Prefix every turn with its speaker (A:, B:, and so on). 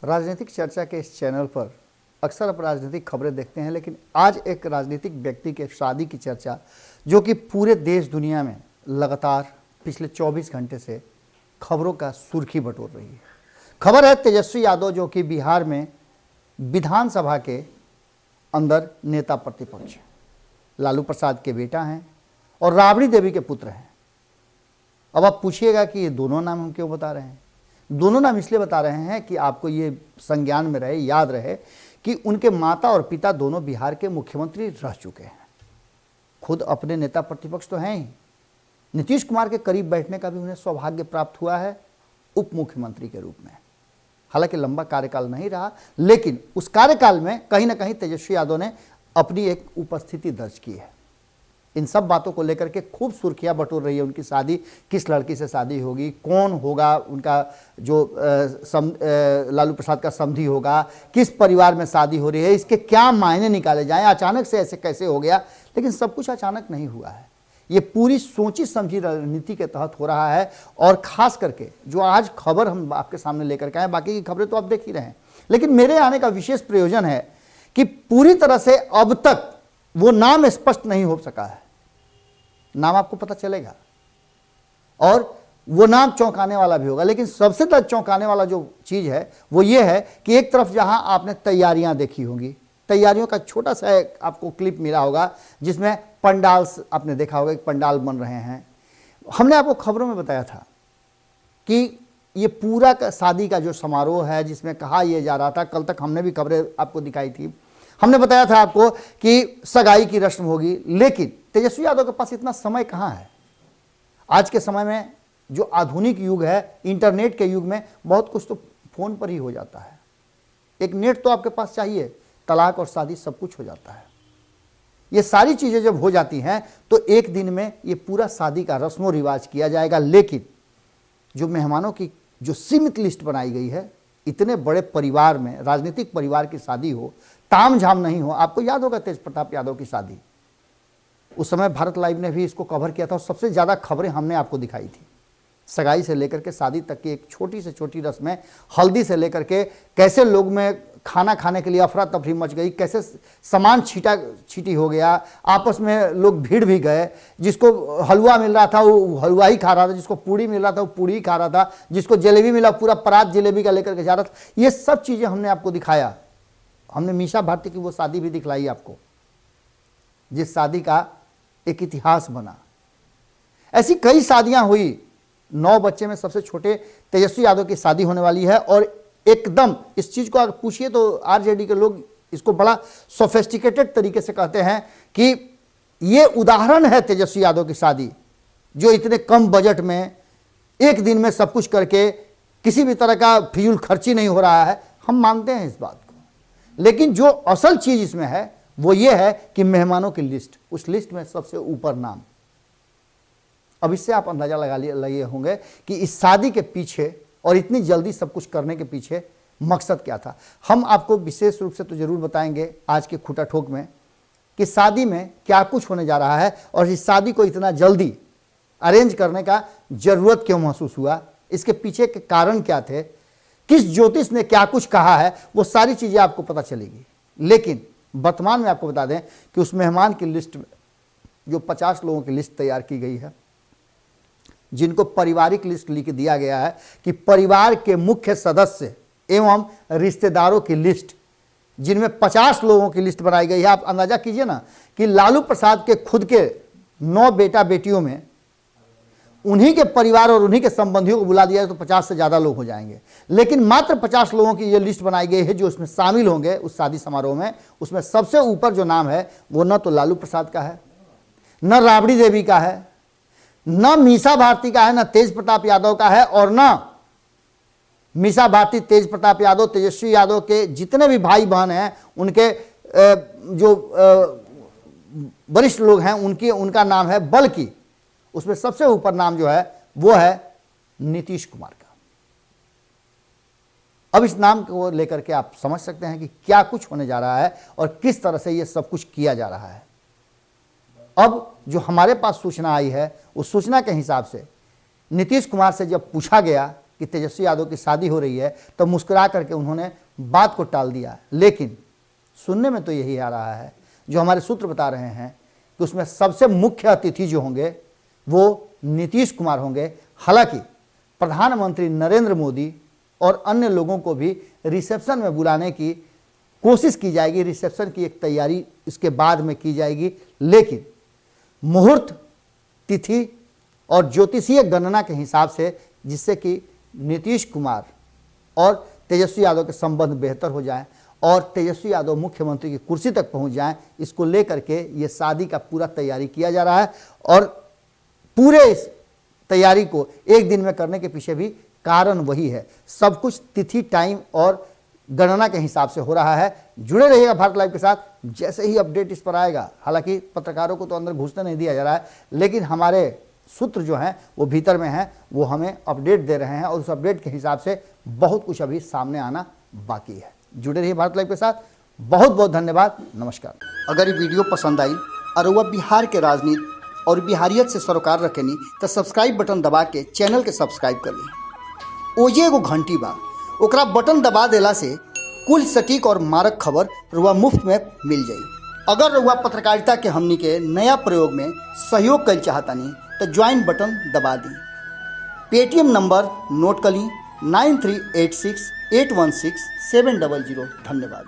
A: राजनीतिक चर्चा के इस चैनल पर अक्सर आप राजनीतिक खबरें देखते हैं, लेकिन आज एक राजनीतिक व्यक्ति के शादी की चर्चा जो कि पूरे देश दुनिया में लगातार पिछले 24 घंटे से खबरों का सुर्खी बटोर रही है। खबर है तेजस्वी यादव जो कि बिहार में विधानसभा के अंदर नेता प्रतिपक्ष लालू प्रसाद के बेटा हैं और राबड़ी देवी के पुत्र हैं। अब आप पूछिएगा कि ये दोनों नाम हम क्यों बता रहे हैं। दोनों नाम इसलिए बता रहे हैं कि आपको ये संज्ञान में रहे, याद रहे कि उनके माता और पिता दोनों बिहार के मुख्यमंत्री रह चुके हैं। खुद अपने नेता प्रतिपक्ष तो हैं ही, नीतीश कुमार के करीब बैठने का भी उन्हें सौभाग्य प्राप्त हुआ है उप मुख्यमंत्री के रूप में। हालांकि लंबा कार्यकाल नहीं रहा, लेकिन उस कार्यकाल में कहीं ना कहीं तेजस्वी यादव ने अपनी एक उपस्थिति दर्ज की है। इन सब बातों को लेकर के खूब सुर्खियां बटोर रही है। उनकी शादी किस लड़की से शादी होगी, कौन होगा उनका जो लालू प्रसाद का समधी होगा, किस परिवार में शादी हो रही है, इसके क्या मायने निकाले जाएं, अचानक से ऐसे कैसे हो गया। लेकिन सब कुछ अचानक नहीं हुआ है, ये पूरी सोची समझी रणनीति के तहत हो रहा है। और खास करके जो आज खबर हम आपके सामने लेकर के आए, बाकी की खबरें तो आप देख ही रहे हैं, लेकिन मेरे आने का विशेष प्रयोजन है कि पूरी तरह से अब तक वो नाम स्पष्ट नहीं हो सका है। नाम आपको पता चलेगा और वो नाम चौंकाने वाला भी होगा, लेकिन सबसे ज्यादा चौंकाने वाला जो चीज है वो ये है कि एक तरफ जहां आपने तैयारियां देखी होंगी, तैयारियों का छोटा सा आपको क्लिप मिला होगा जिसमें पंडाल आपने देखा होगा कि पंडाल बन रहे हैं। हमने आपको खबरों में बताया था कि ये पूरा शादी का जो समारोह है जिसमें कहा यह जा रहा था, कल तक हमने भी खबरें आपको दिखाई थी, हमने बताया था आपको कि सगाई की रस्म होगी। लेकिन तेजस्वी यादव के पास इतना समय कहाँ है। आज के समय में जो आधुनिक युग है, इंटरनेट के युग में बहुत कुछ तो फोन पर ही हो जाता है। एक नेट तो आपके पास चाहिए, तलाक और शादी सब कुछ हो जाता है। ये सारी चीजें जब हो जाती हैं तो एक दिन में ये पूरा शादी का रस्मो रिवाज किया जाएगा। लेकिन जो मेहमानों की जो सीमित लिस्ट बनाई गई है, इतने बड़े परिवार में, राजनीतिक परिवार की शादी हो, ताम झाम नहीं हो। आपको याद होगा तेज प्रताप यादव की शादी, उस समय भारत लाइव ने भी इसको कवर किया था और सबसे ज्यादा खबरें हमने आपको दिखाई थी। सगाई से लेकर के शादी तक की एक छोटी से छोटी रस्म में, हल्दी से लेकर के कैसे लोग में खाना खाने के लिए अफरा तफरी मच गई, कैसे सामान छीटा छीटी हो गया, आपस में लोग भीड़ भी गए। जिसको हलवा मिल रहा था वो हलवा ही खा रहा था, जिसको पूड़ी मिल रहा था वो पूड़ी ही खा रहा था, जिसको जलेबी मिला पूरा परात जलेबी का लेकर के जा रहा था। ये सब चीजें हमने आपको दिखाया। हमने मीसा भारती की वो शादी भी दिखलाई आपको, जिस शादी का एक इतिहास बना। ऐसी कई शादियां हुई। 9 बच्चे में सबसे छोटे तेजस्वी यादव की शादी होने वाली है। और एकदम इस चीज को अगर पूछिए तो आरजेडी के लोग इसको बड़ा सोफिस्टिकेटेड तरीके से कहते हैं कि ये उदाहरण है तेजस्वी यादव की शादी, जो इतने कम बजट में एक दिन में सब कुछ करके किसी भी तरह का फिजूल खर्ची नहीं हो रहा है। हम मानते हैं इस बात को, लेकिन जो असल चीज इसमें है वो ये है कि मेहमानों की लिस्ट, उस लिस्ट में सबसे ऊपर नाम। अब इससे आप अंदाजा लगा लिए होंगे कि इस शादी के पीछे और इतनी जल्दी सब कुछ करने के पीछे मकसद क्या था। हम आपको विशेष रूप से तो जरूर बताएंगे आज के खुटा ठोक में कि शादी में क्या कुछ होने जा रहा है और इस शादी को इतना जल्दी अरेंज करने का जरूरत क्यों महसूस हुआ, इसके पीछे के कारण क्या थे, किस ज्योतिष ने क्या कुछ कहा है, वो सारी चीजें आपको पता चलेगी। लेकिन वर्तमान में आपको बता दें कि उस मेहमान की लिस्ट में जो 50 लोगों की लिस्ट तैयार की गई है, जिनको पारिवारिक लिस्ट लिख दिया गया है कि परिवार के मुख्य सदस्य एवं रिश्तेदारों की लिस्ट, जिनमें 50 लोगों की लिस्ट बनाई गई है। आप अंदाजा कीजिए ना कि लालू प्रसाद के खुद के 9 बेटा बेटियों में उन्हीं के परिवार और उन्हीं के संबंधियों को बुला दिया तो 50 से ज्यादा लोग हो जाएंगे। लेकिन मात्र 50 लोगों की ये लिस्ट बनाई गई है जो उसमें शामिल होंगे उस शादी समारोह में। उसमें सबसे ऊपर जो नाम है वो न तो लालू प्रसाद का है, न राबड़ी देवी का है, न मीसा भारती का है, न तेज प्रताप यादव का है, और न मीसा भारती, तेज प्रताप यादव, तेजस्वी यादव के जितने भी भाई बहन हैं, उनके जो वरिष्ठ लोग हैं उनका नाम है। बल्कि उसमें सबसे ऊपर नाम जो है वो है नीतीश कुमार का। अब इस नाम को लेकर के आप समझ सकते हैं कि क्या कुछ होने जा रहा है और किस तरह से ये सब कुछ किया जा रहा है। अब जो हमारे पास सूचना आई है उस सूचना के हिसाब से नीतीश कुमार से जब पूछा गया कि तेजस्वी यादव की शादी हो रही है तो मुस्कुरा करके उन्होंने बात को टाल दिया। लेकिन सुनने में तो यही आ रहा है, जो हमारे सूत्र बता रहे हैं कि उसमें सबसे मुख्य अतिथि जो होंगे वो नीतीश कुमार होंगे। हालांकि प्रधानमंत्री नरेंद्र मोदी और अन्य लोगों को भी रिसेप्शन में बुलाने की कोशिश की जाएगी, रिसेप्शन की एक तैयारी इसके बाद में की जाएगी। लेकिन मुहूर्त, तिथि और ज्योतिषीय गणना के हिसाब से, जिससे कि नीतीश कुमार और तेजस्वी यादव के संबंध बेहतर हो जाएं और तेजस्वी यादव मुख्यमंत्री की कुर्सी तक पहुंच जाएं, इसको लेकर के ये शादी का पूरा तैयारी किया जा रहा है। और पूरे इस तैयारी को एक दिन में करने के पीछे भी कारण वही है। सब कुछ तिथि, टाइम और गणना के हिसाब से हो रहा है। जुड़े रहिएगा भारत लाइव के साथ, जैसे ही अपडेट इस पर आएगा। हालांकि पत्रकारों को तो अंदर घुसने नहीं दिया जा रहा है, लेकिन हमारे सूत्र जो हैं वो भीतर में हैं, वो हमें अपडेट दे रहे हैं और उस अपडेट के हिसाब से बहुत कुछ अभी सामने आना बाकी है। जुड़े रहिए भारत लाइव के साथ। बहुत बहुत धन्यवाद, नमस्कार। अगर ये वीडियो पसंद आई और वह बिहार के राजनीति और बिहारियत से सरोकार रखेनी तो सब्सक्राइब बटन दबा के चैनल के सब्सक्राइब कर ली। ओजे एगो घंटी बा, ओकरा बटन दबा देला से कुल सटीक और मारक खबर रुआ मुफ्त में मिल जाई। अगर रुआ पत्रकारिता के हमनी के नया प्रयोग में सहयोग कर चाहतानी तो ज्वाइन बटन दबा दी। पेटीएम नंबर नोट कर ली 9386816700। धन्यवाद।